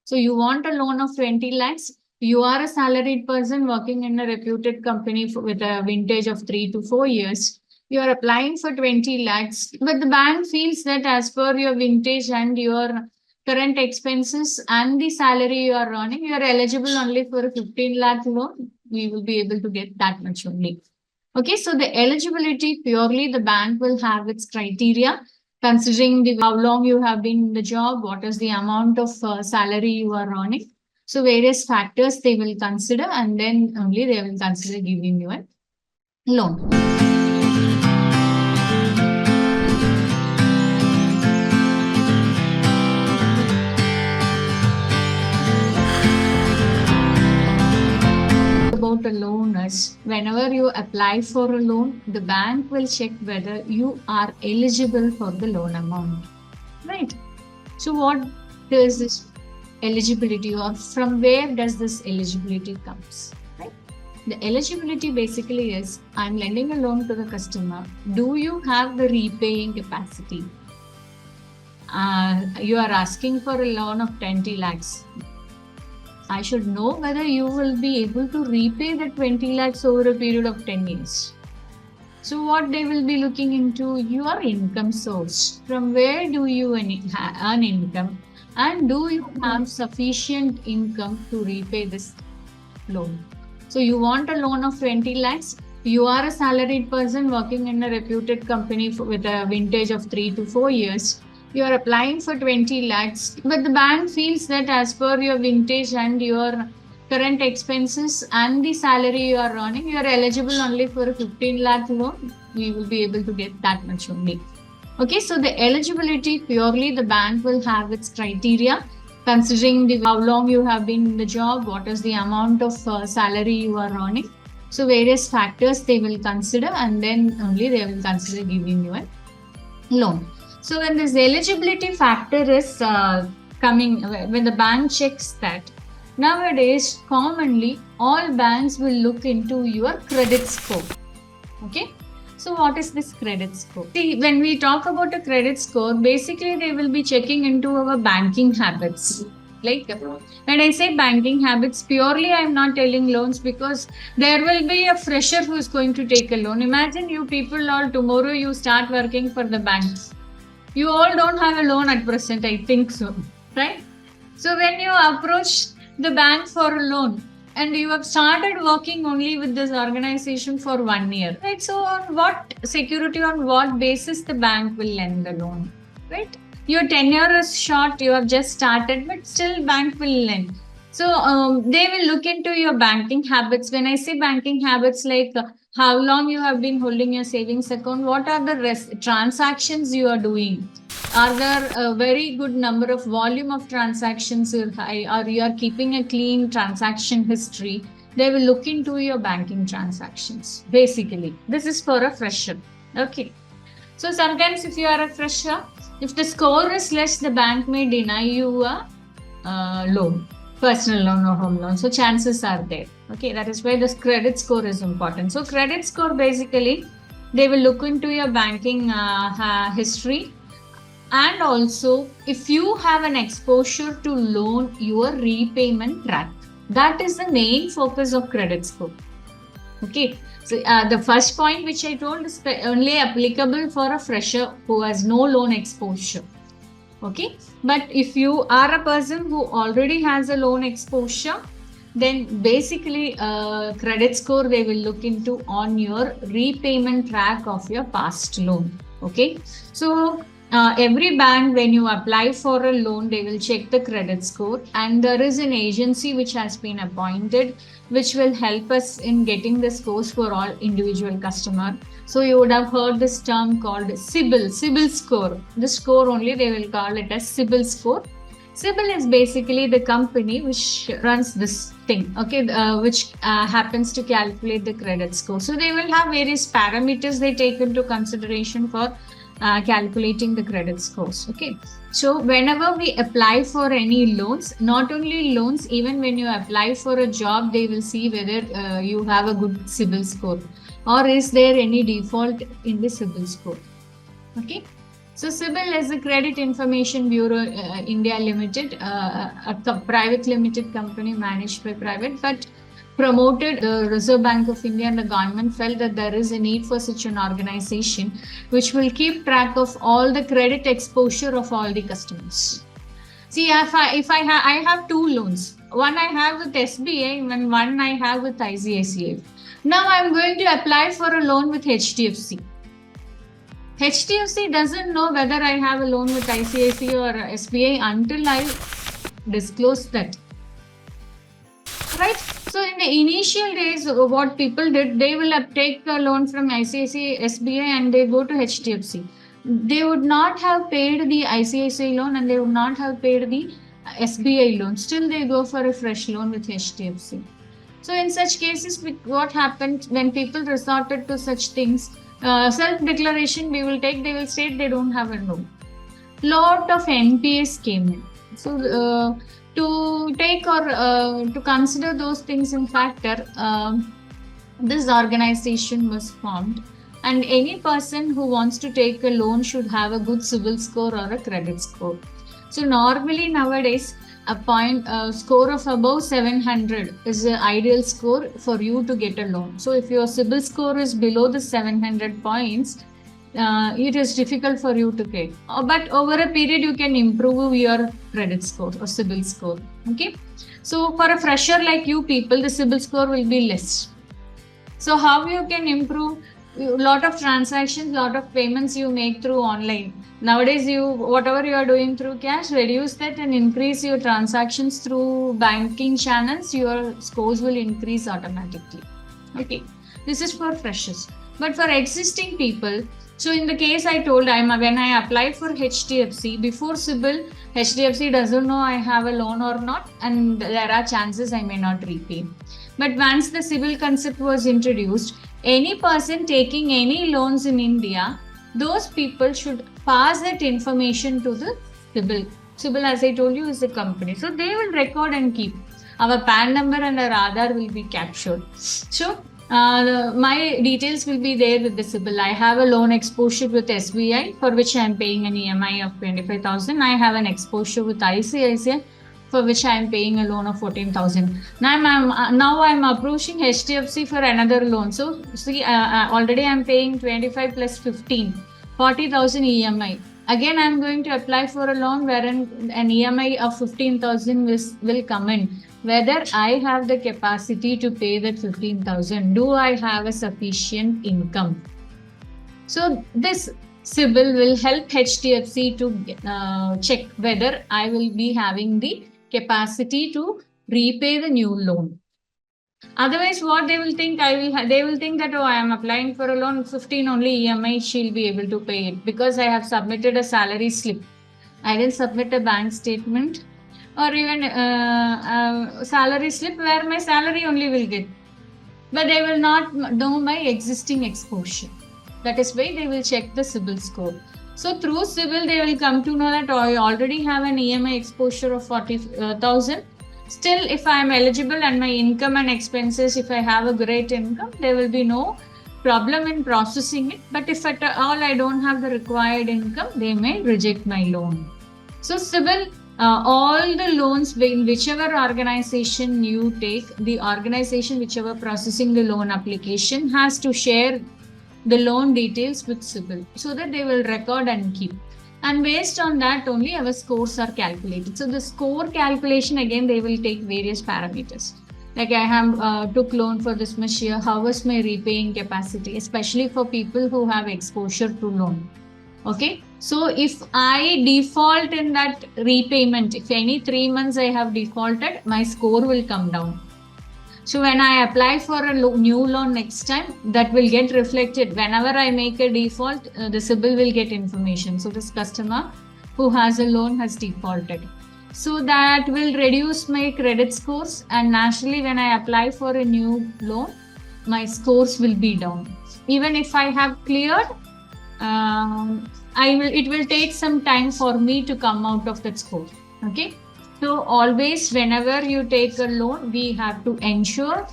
So you want a loan of 20 lakhs. You are a salaried person working in a reputed company with a vintage of 3 to 4 years. You are applying for 20 lakhs, but the bank feels that as per your vintage and your current expenses and the salary you are earning, you are eligible only for a 15 lakh loan. We will be able to get that much only. Okay, so the eligibility purely the bank will have its criteria considering how long you have been in the job, what is the amount of salary you are earning. So various factors they will consider and then only they will consider giving you a loan. About a loan is whenever you apply for a loan, the bank will check whether you are eligible for the loan amount. Right. So what does this eligibility or from where does this eligibility comes? Right. The eligibility basically is I'm lending a loan to the customer. Do you have the repaying capacity? You are asking for a loan of 20 lakhs. I should know whether you will be able to repay the 20 lakhs over a period of 10 years. So what they will be looking into your income source. From where do you earn income and do you have sufficient income to repay this loan? So you want a loan of 20 lakhs. You are a salaried person working in a reputed company with a vintage of 3 to 4 years. You are applying for 20 lakhs, but the bank feels that as per your vintage and your current expenses and the salary you are earning, you are eligible only for a 15 lakh loan. We will be able to get that much only. Okay, so the eligibility purely the bank will have its criteria considering how long you have been in the job, what is the amount of salary you are earning. So various factors they will consider and then only they will consider giving you a loan. So when this eligibility factor is coming, when the bank checks that, nowadays commonly all banks will look into your credit score. Okay. So what is this credit score? See, when we talk about a credit score, basically they will be checking into our banking habits. Like when I say banking habits, purely I'm not telling loans because there will be a fresher who is going to take a loan. Imagine you people all tomorrow you start working for the banks. You all don't have a loan at present, I think so, right? So when you approach the bank for a loan and you have started working only with this organization for 1 year, right? So on what security, on what basis the bank will lend the loan, right? Your tenure is short, you have just started, but still bank will lend. So they will look into your banking habits. When I say banking habits, like how long you have been holding your savings account, what are the transactions you are doing, are there a very good number of volume of transactions or you are keeping a clean transaction history. They will look into your banking transactions. Basically, this is for a fresher. Okay. So sometimes if you are a fresher, if the score is less, the bank may deny you a loan, personal loan or home loan. So chances are there. Okay, that is why this credit score is important. So credit score basically, they will look into your banking history. And also, if you have an exposure to loan, your repayment track. That is the main focus of credit score. Okay, so the first point which I told is only applicable for a fresher who has no loan exposure. Okay, but if you are a person who already has a loan exposure, then basically credit score they will look into on your repayment track of your past loan. Okay, so every bank, when you apply for a loan, they will check the credit score, and there is an agency which has been appointed which will help us in getting the scores for all individual customer. So you would have heard this term called CIBIL score. The score only they will call it as CIBIL score. CIBIL is basically the company which runs this thing, okay, which happens to calculate the credit score. So they will have various parameters they take into consideration for calculating the credit scores. Okay, so whenever we apply for any loans, not only loans, even when you apply for a job, they will see whether you have a good CIBIL score or is there any default in the CIBIL score. Okay, So CIBIL is the Credit Information Bureau India Limited, a private limited company managed by private, but promoted the Reserve Bank of India, and the government felt that there is a need for such an organization which will keep track of all the credit exposure of all the customers. See, I have two loans. One I have with SBI and one I have with ICICI. Now I'm going to apply for a loan with HDFC. HDFC doesn't know whether I have a loan with ICICI or SBI until I disclose that. Right? So in the initial days, what people did, they will take a loan from ICICI, SBI, and they go to HDFC. They would not have paid the ICICI loan and they would not have paid the SBI loan. Still, they go for a fresh loan with HDFC. So in such cases, what happened when people resorted to such things? Self-declaration we will take, they will state they don't have a loan. Lot of NPAs came in. So to take or to consider those things in factor, this organization was formed, and any person who wants to take a loan should have a good CIBIL score or a credit score. So normally nowadays, a score of above 700 is the ideal score for you to get a loan. So if your CIBIL score is below the 700 points, it is difficult for you to get. But over a period, you can improve your credit score or CIBIL score. Okay. So for a fresher like you people, the CIBIL score will be less. So how you can improve? A lot of transactions, lot of payments you make through online. Nowadays, whatever you are doing through cash, reduce that and increase your transactions through banking channels. Your scores will increase automatically. Okay, this is for freshers. But for existing people, so in the case I told, when I applied for HDFC, before CIBIL, HDFC doesn't know I have a loan or not, and there are chances I may not repay. But once the CIBIL concept was introduced, any person taking any loans in India, those people should pass that information to the CIBIL. CIBIL, as I told you, is a company. So they will record and keep. Our PAN number and our Aadhaar will be captured. So my details will be there with the CIBIL. I have a loan exposure with SBI, for which I am paying an EMI of 25,000. I have an exposure with ICICI, for which I am paying a loan of 14,000. Now I'm approaching HDFC for another loan. So see, already I'm paying 25 plus 15, 40,000 EMI. Again, I'm going to apply for a loan wherein an EMI of 15,000 will come in. Whether I have the capacity to pay that 15,000, do I have a sufficient income? So this CIBIL will help HDFC to check whether I will be having the capacity to repay the new loan. Otherwise, what they will think, they will think that, oh, I am applying for a loan, 15 only EMI, she'll be able to pay it because I have submitted a salary slip. I will submit a bank statement or even salary slip where my salary only will get. But they will not know my existing exposure. That is why they will check the CIBIL score. So through CIBIL, they will come to know that I already have an EMI exposure of 40,000. Still, if I am eligible and my income and expenses, if I have a great income, there will be no problem in processing it. But if at all I don't have the required income, they may reject my loan. So CIBIL, all the loans, whichever organization you take, the organization whichever processing the loan application has to share the loan details with CIBIL so that they will record and keep. And based on that only our scores are calculated. So the score calculation, again, they will take various parameters. Like I have took loan for this much year, how was my repaying capacity, especially for people who have exposure to loan. Okay, so if I default in that repayment, if any 3 months I have defaulted, my score will come down. So when I apply for a new loan next time, that will get reflected. Whenever I make a default, the CIBIL will get information. So this customer who has a loan has defaulted. So that will reduce my credit scores, and naturally when I apply for a new loan, my scores will be down. Even if I have cleared, it will take some time for me to come out of that score. Okay. So always whenever you take a loan, we have to ensure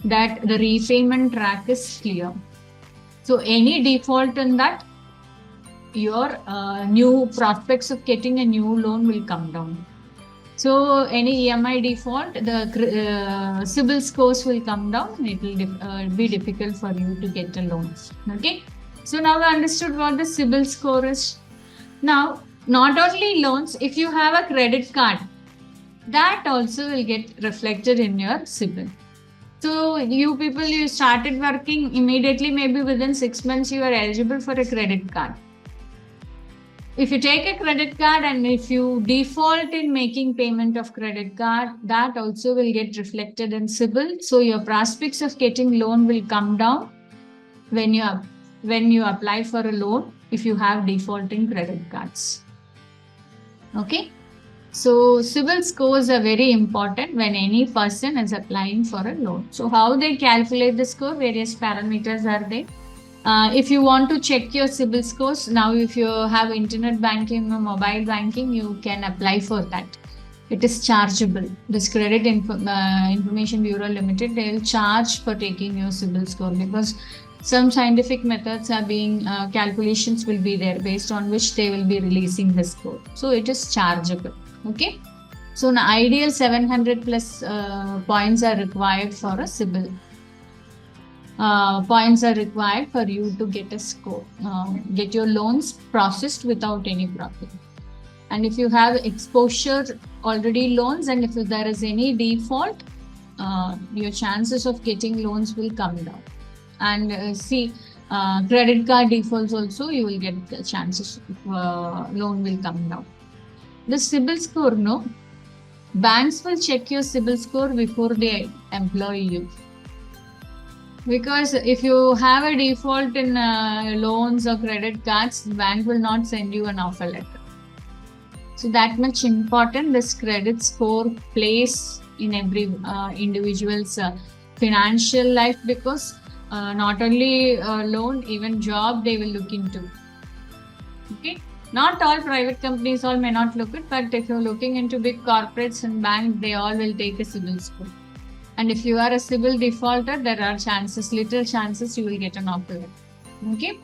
that the repayment track is clear. So any default in that, your new prospects of getting a new loan will come down. So any EMI default, the CIBIL scores will come down and it will be difficult for you to get a loan. Okay. So now we understood what the CIBIL score is. Now, not only loans, if you have a credit card, that also will get reflected in your CIBIL. So you people, you started working immediately, maybe within 6 months, you are eligible for a credit card. If you take a credit card and if you default in making payment of credit card, that also will get reflected in CIBIL. So your prospects of getting loan will come down when you apply for a loan if you have defaulting credit cards. Okay. So CIBIL scores are very important when any person is applying for a loan. So how they calculate the score? Various parameters are there. If you want to check your CIBIL scores, now if you have internet banking or mobile banking, you can apply for that. It is chargeable. This Credit Information Bureau Limited, they will charge for taking your CIBIL score because some scientific methods are being, calculations will be there based on which they will be releasing the score. So it is chargeable. Okay. So an ideal 700 plus points are required for a CIBIL. Points are required for you to get a score, get your loans processed without any problem. And if you have exposure already loans and if there is any default, your chances of getting loans will come down. And credit card defaults also, you will get the chances loan will come down. The CIBIL score, no, banks will check your CIBIL score before they employ you. Because if you have a default in loans or credit cards, the bank will not send you an offer letter. So that much important this credit score plays in every individual's financial life, because not only loan, even job they will look into. Okay. Not all private companies all may not look it, but if you're looking into big corporates and banks, they all will take a CIBIL score. And if you are a CIBIL defaulter, there are little chances you will get an offer letter. Okay.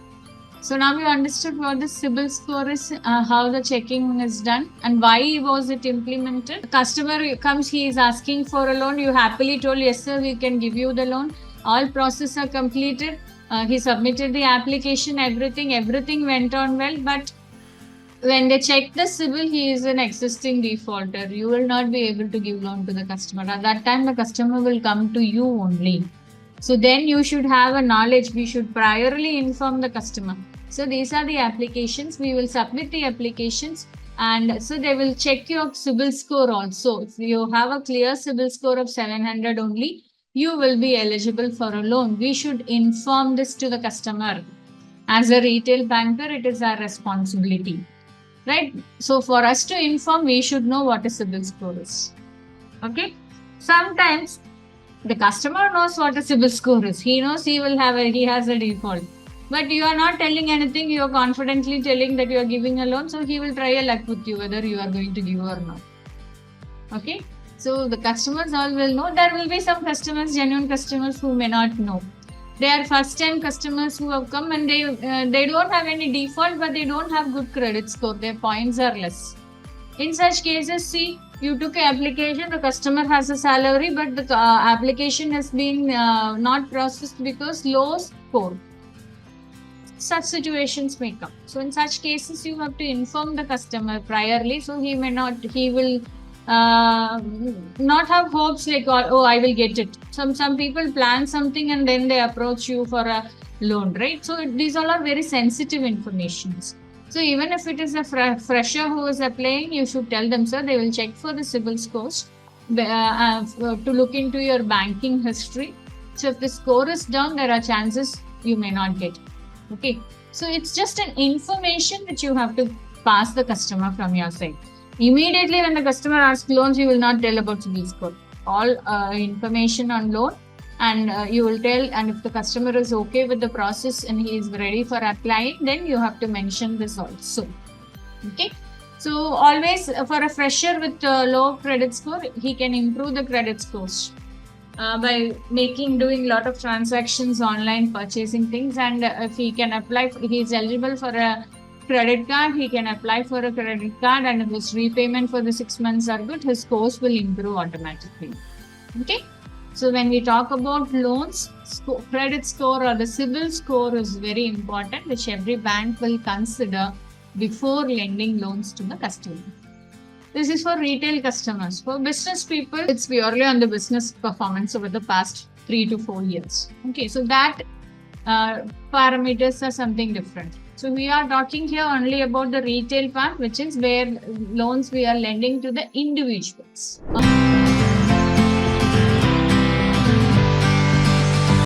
So now you understood what the CIBIL score is, how the checking is done, and why was it implemented. The customer comes, he is asking for a loan. You happily told, yes sir, we can give you the loan. All process are completed. He submitted the application, everything went on well, but when they check the CIBIL, he is an existing defaulter. You will not be able to give loan to the customer. At that time, the customer will come to you only. So then you should have a knowledge. We should priorly inform the customer. So these are the applications. We will submit the applications, and so they will check your CIBIL score also. If you have a clear CIBIL score of 700 only, you will be eligible for a loan. We should inform this to the customer. As a retail banker, it is our responsibility. Right? So for us to inform, we should know what a CIBIL score is. Okay. Sometimes the customer knows what a CIBIL score is. He knows he has a default. But you are not telling anything. You are confidently telling that you are giving a loan. So he will try a luck with you whether you are going to give or not. Okay. So the customers all will know. There will be some customers, genuine customers, who may not know. They are first-time customers who have come and they don't have any default, but they don't have good credit score. Their points are less. In such cases, see, you took an application, the customer has a salary, but the application has been not processed because low score. Such situations may come. So in such cases, you have to inform the customer priorly, so he will not have hopes like, oh, I will get it. Some people plan something and then they approach you for a loan, right? So these all are very sensitive informations. So even if it is a fresher who is applying, you should tell them, sir, they will check for the CIBIL scores to look into your banking history. So if the score is down, there are chances you may not get it. Okay. So it's just an information which you have to pass the customer from your side. Immediately when the customer asks loans, you will not tell about CIBIL score. All information on loan, and you will tell, and if the customer is okay with the process and he is ready for applying, then you have to mention this also. Okay. So always for a fresher with low credit score, he can improve the credit scores by doing lot of transactions, online purchasing things, and if he can apply, he is eligible for a credit card, he can apply for a credit card, and if his repayment for the 6 months are good, his scores will improve automatically. Okay. So when we talk about loans, credit score or the CIBIL score is very important, which every bank will consider before lending loans to the customer. This is for retail customers. For business people, it's purely on the business performance over the past 3 to 4 years. Okay, so that parameters are something different. So we are talking here only about the retail part, which is where loans we are lending to the individuals.